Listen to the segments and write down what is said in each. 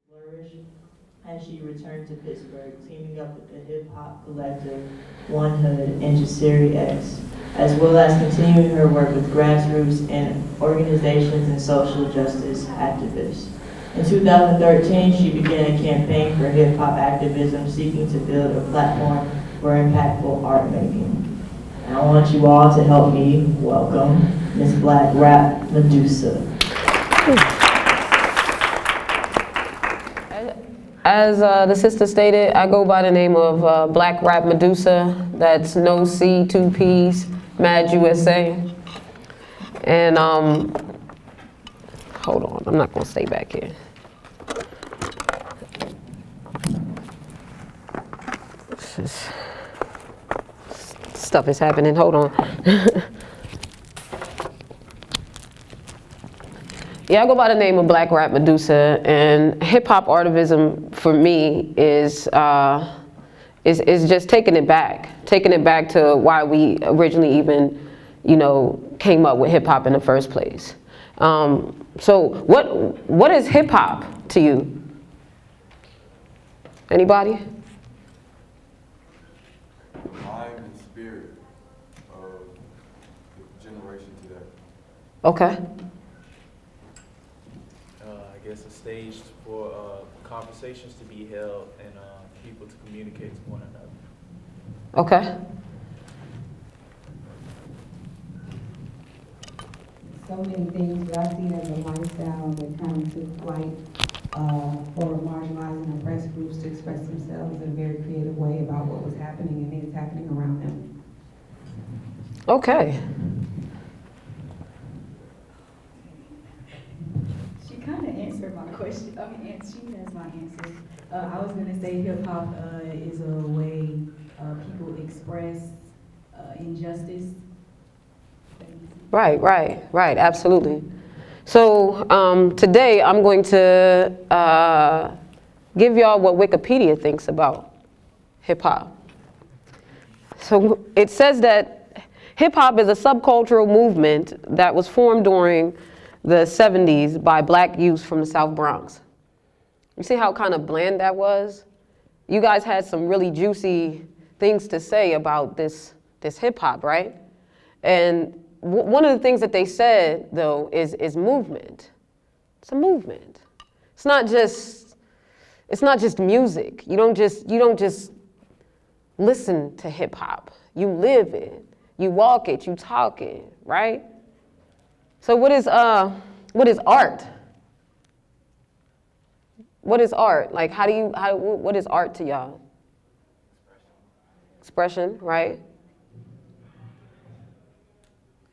flourish as she returned to Pittsburgh, teaming up with the hip-hop collective One Hood and Jasiri X, as well as continuing her work with grassroots and organizations and social justice activists. In 2013, she began a campaign for hip-hop activism, seeking to build a platform for impactful art making. And I want you all to help me welcome Ms. Black Rapp Madusa. As the sister stated, I go by the name of Black Rapp Madusa. That's no C, two P's, Mad USA. And hold on, I'm not gonna stay back here. Stuff is happening, hold on. Yeah, I go by the name of Black Rapp Madusa, and hip-hop artivism for me is just taking it back to why we originally even, came up with hip-hop in the first place. So what is hip-hop to you? Anybody? Mind and spirit of the generation today. Okay. I guess a stage for conversations to be held and people to communicate to one another. Okay. So many things that I see as a lifestyle that kind of took flight for marginalized and oppressed groups to express themselves in a very creative way about what was happening and is happening around them. Okay. She kind of answered my question. She has my answer. I was going to say hip hop is a way people express injustice. Right, absolutely. So today I'm going to give y'all what Wikipedia thinks about hip hop. So it says that hip hop is a subcultural movement that was formed during the 70s by black youths from the South Bronx. You see how kind of bland that was? You guys had some really juicy things to say about this hip hop, right? And one of the things that they said, though, is movement. It's a movement. It's not just music. You don't just listen to hip hop. You live it. You walk it. You talk it, right? So what is art? What is art? Like, what is art to y'all? Expression, right?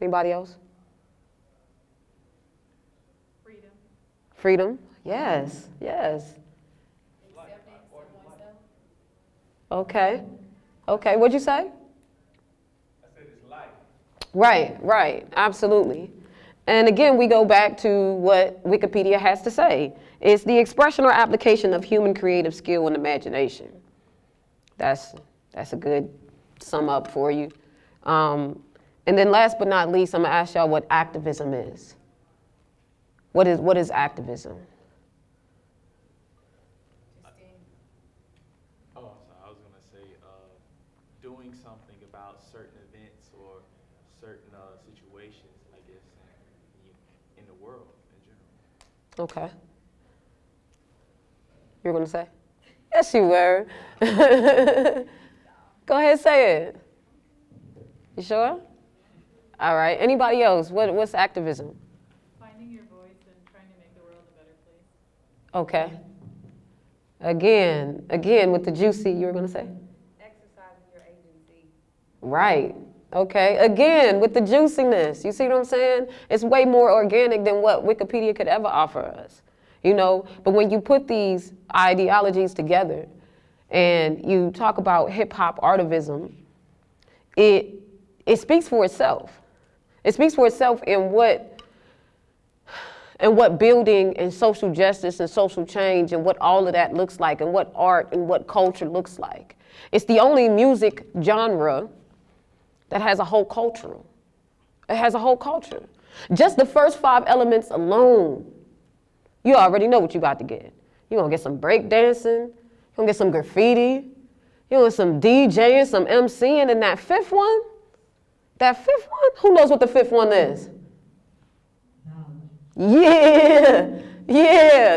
Anybody else? Freedom, yes. Okay, what'd you say? I said it's life. Right, absolutely. And again, we go back to what Wikipedia has to say. It's the expression or application of human creative skill and imagination. That's a good sum up for you. And then last but not least, I'm gonna ask y'all what activism is. What is activism? Oh, sorry. I was gonna say doing something about certain events or certain situations, I guess, in the world in general. Okay. You're gonna say? Yes, you were. Go ahead, say it. You sure? All right. Anybody else? What's activism? Finding your voice and trying to make the world a better place. Okay. Again, with the juicy, you were going to say? Exercising your agency. Right. Okay. Again, with the juiciness. You see what I'm saying? It's way more organic than what Wikipedia could ever offer us. But when you put these ideologies together and you talk about hip-hop artivism, it speaks for itself. It speaks for itself in what building and social justice and social change and what all of that looks like and what art and what culture looks like. It's the only music genre that has a whole culture. It has a whole culture. Just the first 5 elements alone, you already know what you're about to get. You're going to get some break dancing. You're going to get some graffiti. You're going to get some DJing, some MCing. And that fifth one, who knows what the fifth one is? Yeah,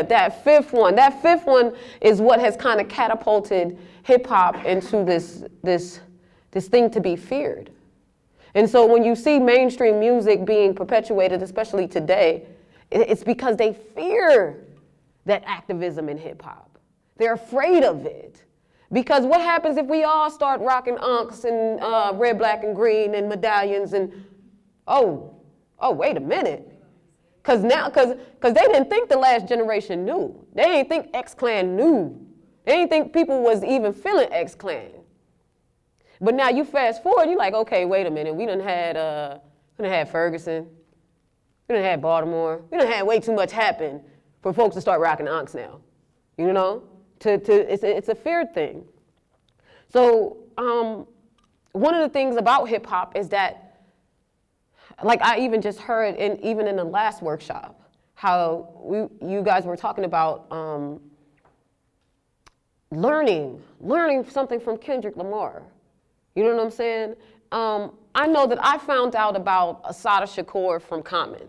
that fifth one. That fifth one is what has kind of catapulted hip hop into this thing to be feared. And so when you see mainstream music being perpetuated, especially today, it's because they fear that activism in hip hop. They're afraid of it. Because what happens if we all start rocking unks and red, black, and green and medallions and, oh, wait a minute. Because they didn't think the last generation knew. They didn't think X-Clan knew. They didn't think people was even feeling X-Clan. But now you fast forward, you're like, okay, wait a minute. We done had Ferguson. We done had Baltimore. We done had way too much happen for folks to start rocking unks now. You know? It's a feared thing. So one of the things about hip hop is that, like I even just heard, even in the last workshop, how you guys were talking about learning something from Kendrick Lamar. You know what I'm saying? I know that I found out about Assata Shakur from Common.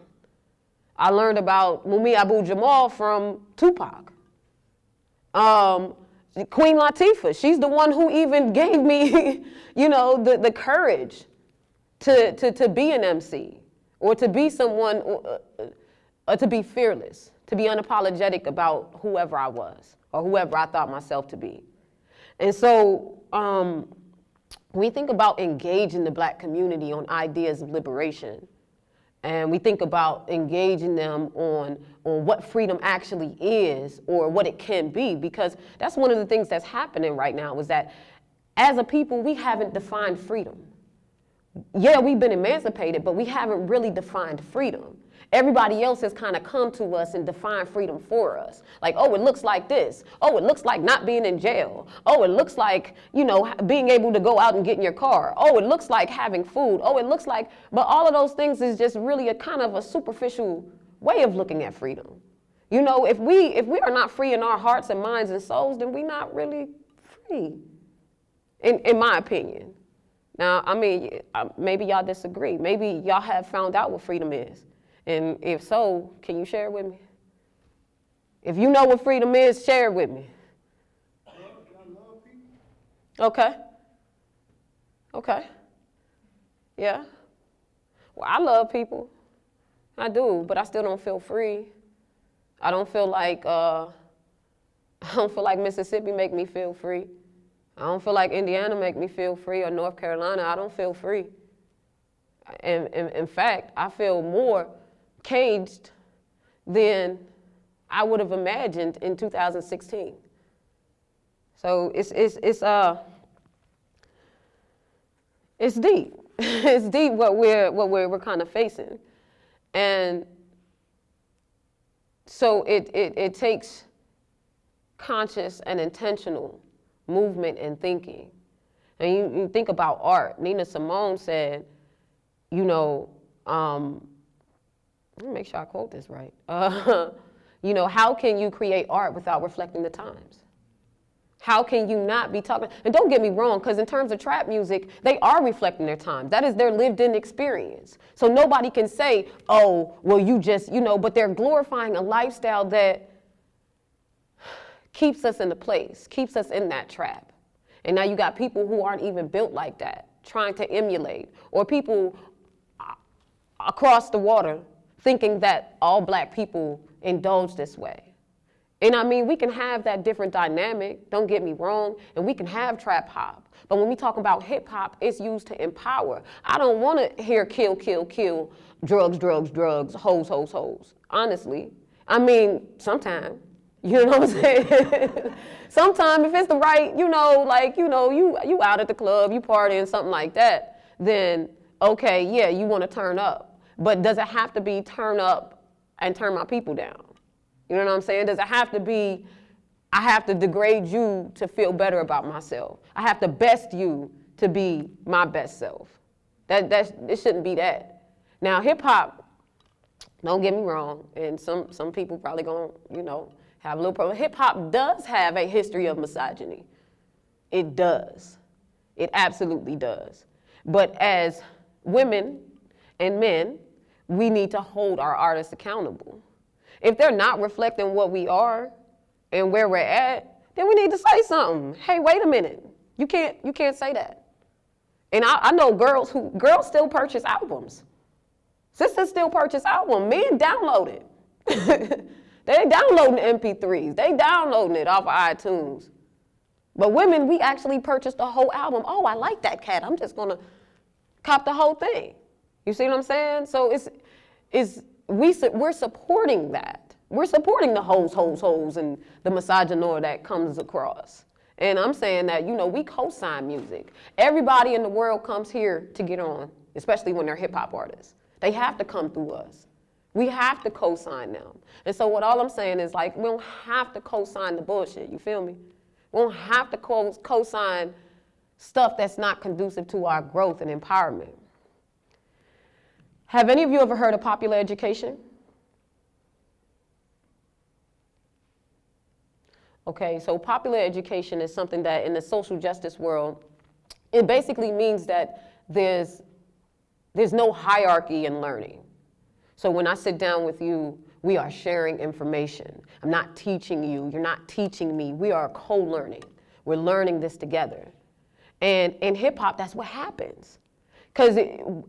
I learned about Mumi Abu Jamal from Tupac. Queen Latifah, she's the one who even gave me, the courage to be an MC, or to be someone, to be fearless, to be unapologetic about whoever I was, or whoever I thought myself to be. And so we think about engaging the Black community on ideas of liberation. And we think about engaging them on what freedom actually is, or what it can be, because that's one of the things that's happening right now, is that as a people, we haven't defined freedom. Yeah, we've been emancipated, but we haven't really defined freedom. Everybody else has kind of come to us and defined freedom for us. Like, oh, it looks like this. Oh, it looks like not being in jail. Oh, it looks like, being able to go out and get in your car. Oh, it looks like having food. Oh, it looks like, but all of those things is just really a kind of a superficial way of looking at freedom. If we are not free in our hearts and minds and souls, then we're not really free, in my opinion. Now, I mean, maybe y'all disagree. Maybe y'all have found out what freedom is. And if so, can you share it with me? If you know what freedom is, share it with me. Okay. Yeah. Well, I love people. I do, but I still don't feel free. I don't feel like Mississippi make me feel free. I don't feel like Indiana make me feel free, or North Carolina. I don't feel free. And in fact, I feel more caged than I would have imagined in 2016. So it's deep. It's deep what we're kind of facing, and so it takes conscious and intentional movement and thinking. And you think about art. Nina Simone said, let me make sure I quote this right. How can you create art without reflecting the times? How can you not be talking? And don't get me wrong, because in terms of trap music, they are reflecting their times. That is their lived-in experience. So nobody can say, oh, well, you just, but they're glorifying a lifestyle that keeps us in the place, keeps us in that trap. And now you got people who aren't even built like that, trying to emulate, or people across the water thinking that all Black people indulge this way. And I mean, we can have that different dynamic, don't get me wrong, and we can have trap hop. But when we talk about hip hop, it's used to empower. I don't want to hear kill, kill, kill, drugs, drugs, drugs, hoes, hoes, hoes. Honestly. I mean, sometimes. You know what I'm saying? Sometimes if it's the right, you out at the club, you partying, something like that, then okay, yeah, you want to turn up. But does it have to be turn up and turn my people down? You know what I'm saying? Does it have to be, I have to degrade you to feel better about myself? I have to best you to be my best self? It shouldn't be that. Now, hip hop, don't get me wrong, and some people probably gonna, have a little problem. Hip hop does have a history of misogyny. It does. It absolutely does. But as women and men, we need to hold our artists accountable. If they're not reflecting what we are and where we're at, then we need to say something. Hey, wait a minute. You can't say that. And I know girls still purchase albums. Sisters still purchase albums. Men download it. They downloading MP3s. They downloading it off of iTunes. But women, we actually purchased the whole album. Oh, I like that cat. I'm just gonna cop the whole thing. You see what I'm saying? So we're supporting that. We're supporting the hoes, and the misogynoir that comes across. And I'm saying that, we co-sign music. Everybody in the world comes here to get on, especially when they're hip hop artists. They have to come through us. We have to co-sign them. And so all I'm saying is, we don't have to co-sign the bullshit, you feel me? We don't have to co-sign stuff that's not conducive to our growth and empowerment. Have any of you ever heard of popular education? Okay, so popular education is something that in the social justice world, it basically means that there's no hierarchy in learning. So when I sit down with you, we are sharing information. I'm not teaching you, you're not teaching me. We are co-learning. We're learning this together. And in hip hop, that's what happens. Because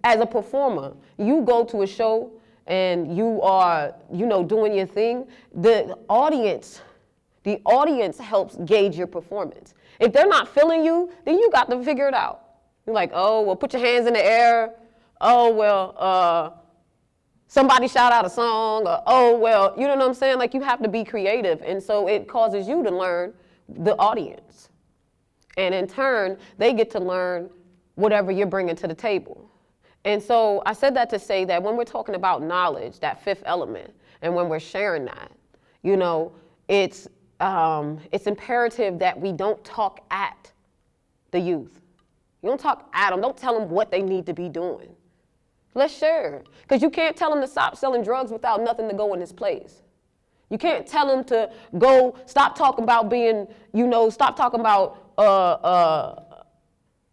as a performer, you go to a show and you are, doing your thing, the audience helps gauge your performance. If they're not feeling you, then you got to figure it out. You're like, oh, well, put your hands in the air. Oh, well, somebody shout out a song. Or, oh, well, you know what I'm saying? You have to be creative. And so it causes you to learn the audience. And in turn, they get to learn whatever you're bringing to the table. And so I said that to say that when we're talking about knowledge, that fifth element, and when we're sharing that, it's imperative that we don't talk at the youth. You don't talk at them. Don't tell them what they need to be doing. Let's share. Because you can't tell them to stop selling drugs without nothing to go in its place. You can't tell them to stop talking about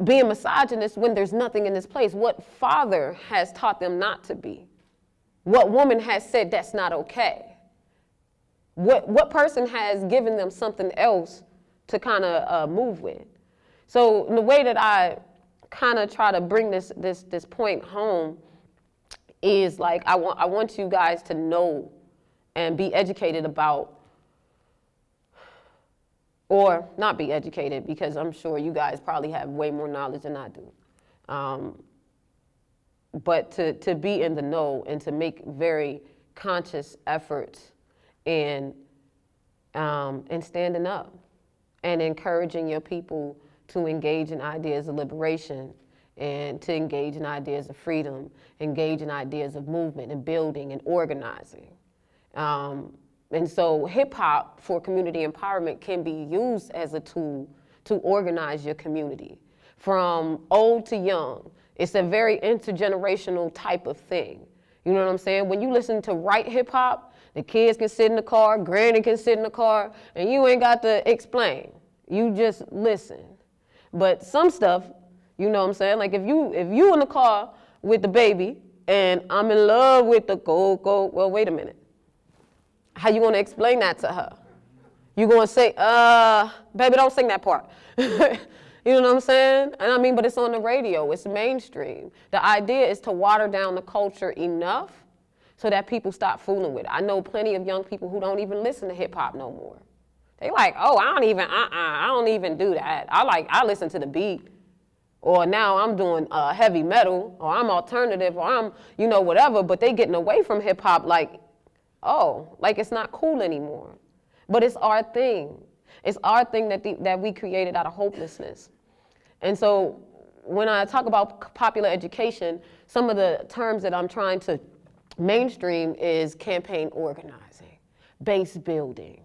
being misogynist when there's nothing in its place. What father has taught them not to be? What woman has said that's not okay? What person has given them something else to kind of move with? So in the way that I kind of try to bring this point home is I want you guys to know and be educated about, or not be educated, because I'm sure you guys probably have way more knowledge than I do. But to be in the know and to make very conscious efforts in standing up and encouraging your people to engage in ideas of liberation and to engage in ideas of freedom, engage in ideas of movement and building and organizing. And so hip hop for community empowerment can be used as a tool to organize your community from old to young. It's a very intergenerational type of thing. You know what I'm saying? When you listen to right hip hop, the kids can sit in the car, granny can sit in the car, and you ain't got to explain. You just listen. But some stuff, you know what I'm saying? If you in the car with the baby and I'm in love with the go, well, wait a minute. How you gonna explain that to her? You gonna say, baby, don't sing that part. You know what I'm saying? And but it's on the radio, it's mainstream. The idea is to water down the culture enough so that people stop fooling with it. I know plenty of young people who don't even listen to hip hop no more. They oh, I don't even do that. I listen to the beat. Or now I'm doing heavy metal, or I'm alternative, or I'm, whatever, but they getting away from hip hop it's not cool anymore. But it's our thing. It's our thing that we created out of hopelessness. And so when I talk about popular education, some of the terms that I'm trying to mainstream is campaign organizing, base building,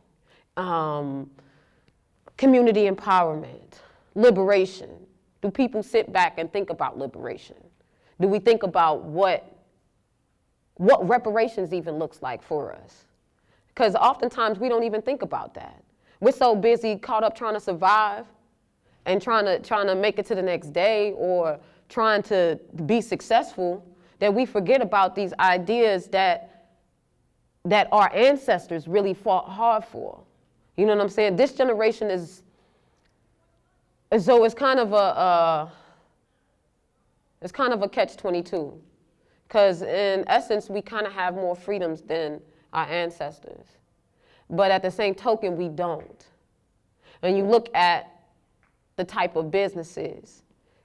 community empowerment, liberation. Do people sit back and think about liberation? Do we think about what reparations even looks like for us? Because oftentimes we don't even think about that. We're so busy caught up trying to survive and trying to make it to the next day or trying to be successful that we forget about these ideas that our ancestors really fought hard for. You know what I'm saying? This generation is, so it's kind of a catch-22. Because in essence, we kind of have more freedoms than our ancestors. But at the same token, we don't. And you look at the type of businesses,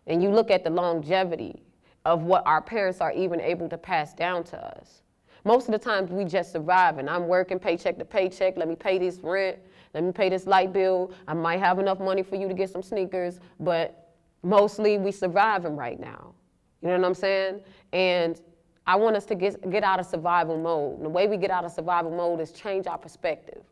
and you look at the longevity of what our parents are even able to pass down to us. Most of the times we just survive, and I'm working paycheck to paycheck. Let me pay this rent. Let me pay this light bill. I might have enough money for you to get some sneakers, but mostly we surviving right now. You know what I'm saying? And I want us to get out of survival mode. And the way we get out of survival mode is change our perspective.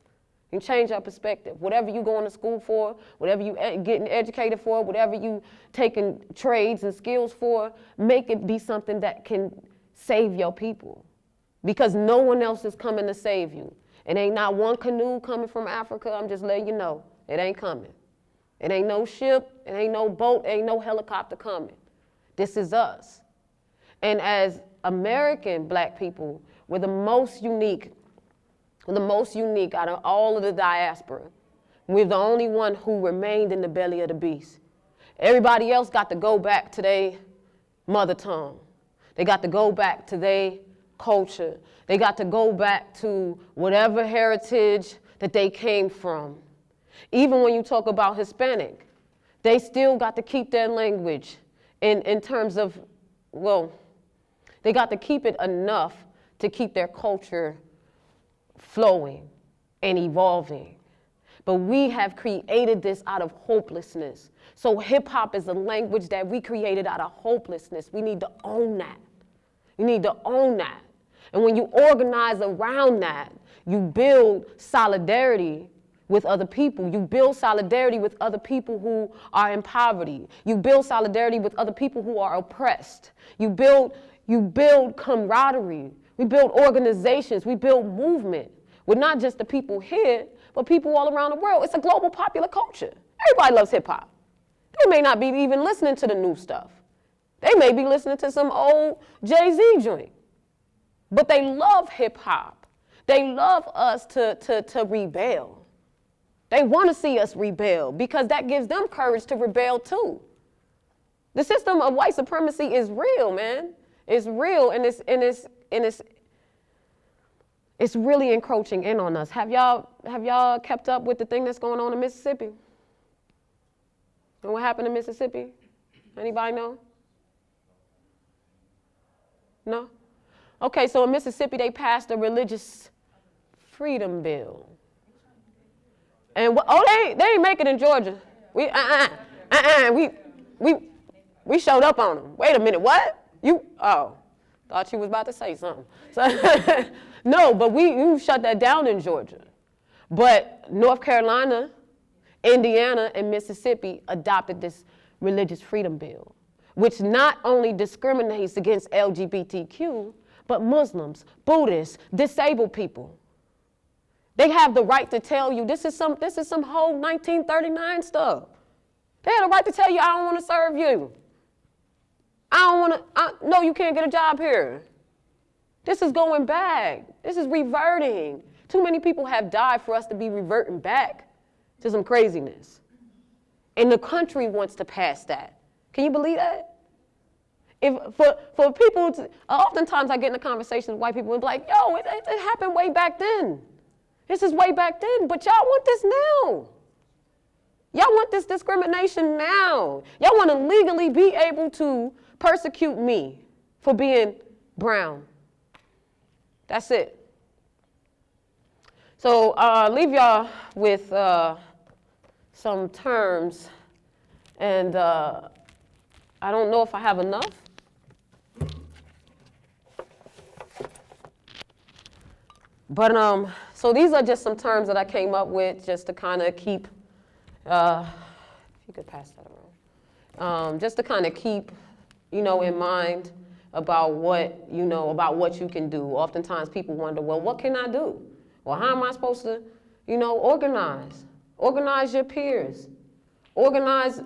You change our perspective. Whatever you going to school for, whatever you getting educated for, whatever you taking trades and skills for, make it be something that can save your people. Because no one else is coming to save you. It ain't not one canoe coming from Africa. I'm just letting you know. It ain't coming. It ain't no ship. It ain't no boat. It ain't no helicopter coming. This is us. And as American black people, we're the most unique out of all of the diaspora. We're the only one who remained in the belly of the beast. Everybody else got to go back to their mother tongue. They got to go back to their culture. They got to go back to whatever heritage that they came from. Even when you talk about Hispanic, they still got to keep their language in terms of, well, they got to keep it enough to keep their culture flowing and evolving. But we have created this out of hopelessness. So hip hop is a language that we created out of hopelessness. We need to own that. You need to own that. And when you organize around that, you build solidarity with other people. You build solidarity with other people who are in poverty. You build solidarity with other people who are oppressed. You build camaraderie. We build organizations. We build movement with not just the people here, but people all around the world. It's a global popular culture. Everybody loves hip hop. They may not be even listening to the new stuff. They may be listening to some old Jay-Z joint. But they love hip hop. They love us to rebel. They want to see us rebel because that gives them courage to rebel too. The system of white supremacy is real, man. It's real, and it's really encroaching in on us. Have y'all kept up with the thing that's going on in Mississippi? And what happened in Mississippi? Anybody know? No? Okay, so in Mississippi, they passed a religious freedom bill. And they ain't make it in Georgia. We showed up on them. Wait a minute, what? Thought you was about to say something. So, no, but you shut that down in Georgia. But North Carolina, Indiana, and Mississippi adopted this religious freedom bill, which not only discriminates against LGBTQ, but Muslims, Buddhists, disabled people. They have the right to tell you this is some whole 1939 stuff. They have the right to tell you, I don't want to serve you. No, you can't get a job here. This is going back. This is reverting. Too many people have died for us to be reverting back to some craziness. And the country wants to pass that. Can you believe that? For people, oftentimes I get in a conversation with white people and be like, yo, it happened way back then. This is way back then, but y'all want this now. Y'all want this discrimination now. Y'all want to legally be able to persecute me for being brown. That's it. So leave y'all with some terms, and I don't know if I have enough. But so these are just some terms that I came up with just to kind of keep, if you could pass that around, just to kind of keep, in mind about what you can do. Oftentimes people wonder, well, what can I do? Well, how am I supposed to, organize? Organize your peers. Organize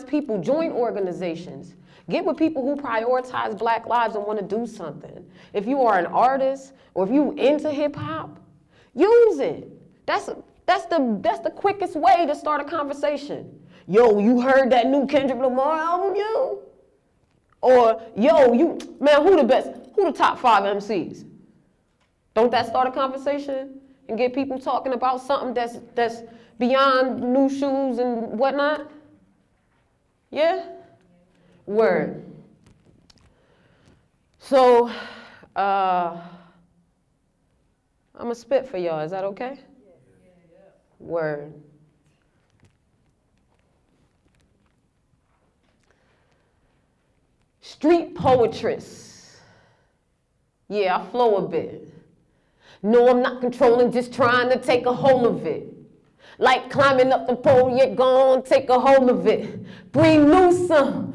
people, join organizations. Get with people who prioritize Black lives and want to do something. If you are an artist or if you into hip hop, use it. That's the quickest way to start a conversation. Yo, you heard that new Kendrick Lamar album, yo? Or, yo, who the best? Who the top 5 MCs? Don't that start a conversation and get people talking about something that's beyond new shoes and whatnot? Yeah? Word. So, I'm going to spit for y'all. Is that okay? Word. Street poetress. Yeah, I flow a bit. No, I'm not controlling, just trying to take a hold of it. Like climbing up the pole, you're gonna take a hold of it. Breathe new some.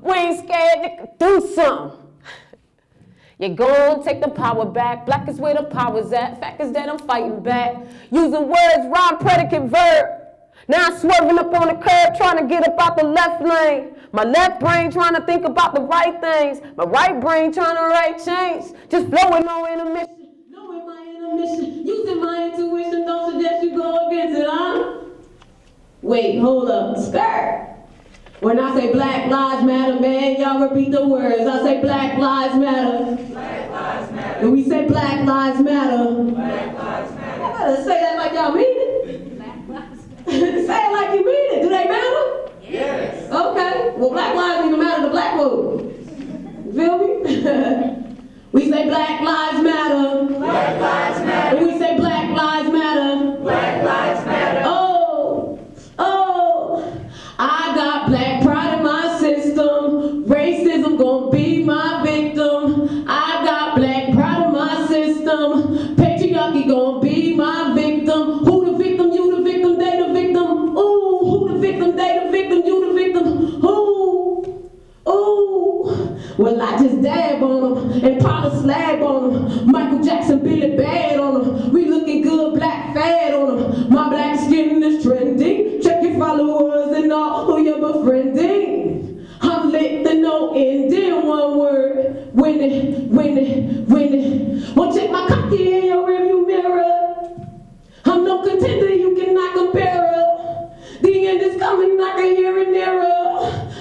We ain't scared to do some. You're gonna take the power back. Black is where the power's at. Fact is that I'm fighting back. Using words, rhyme, predicate, verb. Now I'm swerving up on the curb, trying to get up out the left lane. My left brain trying to think about the right things. My right brain trying to write change. Just flowing on intermission. Knowing my intermission. Using my intuition. Don't suggest you go against it, huh? Wait, hold up. Skirt. When I say Black Lives Matter, man, y'all repeat the words. I say Black Lives Matter. Black Lives Matter. And we say Black Lives Matter. Black Lives Matter. Y'all better say that like y'all mean it. Black lives Say it like you mean it. Do they matter? Yes. Okay. Well, Black lives even matter to Black folks. You feel me? We say Black Lives Matter. Black lives matter. And we say Black Lives Matter. Black lives matter. I got Black pride in my system. Racism gon' be my victim. I got Black pride in my system. Patriarchy gon' be my victim. Who the victim? You the victim, they the victim. Ooh, who the victim? They the victim, you the victim. Ooh, ooh. Well, I just dab on them and pile a slab on them. Michael Jackson, Billy Bad on them. We looking good, Black fad on them. My black skin is trending. Check your followers and all who you're befriending. I'm lit to no ending, one word. Winning. Well, check my cocky in your rearview mirror. I'm no contender, you cannot compare her. The end is coming, I can hear it nearer.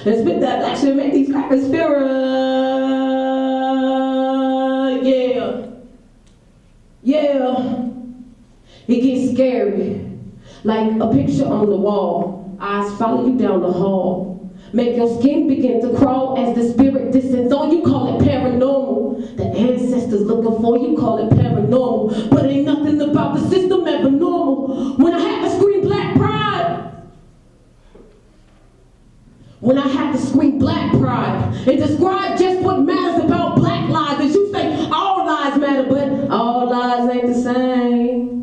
And spit that black shit, make these crackers fairer. Yeah. It gets scary. Like a picture on the wall. Eyes follow you down the hall. Make your skin begin to crawl as the spirit descends on you. Call it paranormal. The ancestors looking for you, call it paranormal. But ain't nothing about the system ever normal. When I had to scream Black pride. When I had to scream Black pride and describe just what matters about Black lives. As you say, all lives matter, but all lives ain't the same.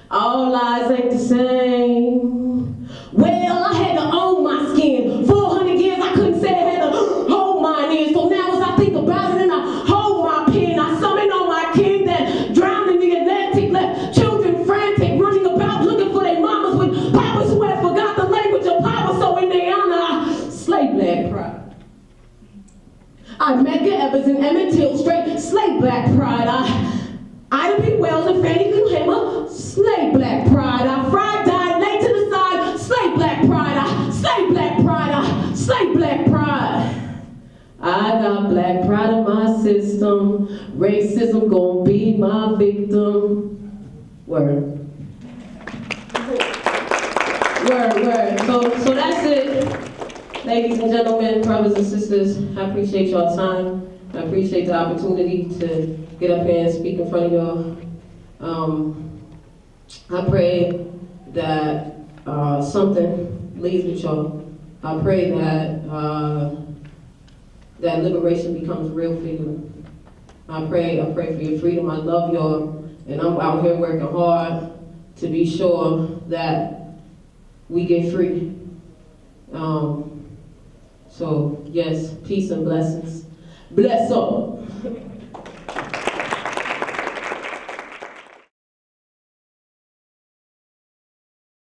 All lives ain't the same. Well, I had to own my skin. 400 years I couldn't say I had to hold mine in. So now as I think about it and I hold my pen, I summon all my kin that drowned in the Atlantic, left children frantic, running about looking for their mamas with powers who had forgot the language of power. So in their honor, I slay Black pride. I Medgar Evers and Emmett Till straight slay Black pride. Ida B. Wells and Fannie Lou Hamer, slay Black pride. I fried, died, laid to the side, slay Black pride. I slay Black pride. I slay Black pride. I got Black pride in my system. Racism gon' be my victim. Word. Word. So that's it. Ladies and gentlemen, brothers and sisters, I appreciate y'all time. I appreciate the opportunity to get up here and speak in front of y'all. I pray that something leaves with y'all. I pray that that liberation becomes real for you. I pray for your freedom. I love y'all, and I'm out here working hard to be sure that we get free. So yes, peace and blessings. Bless all.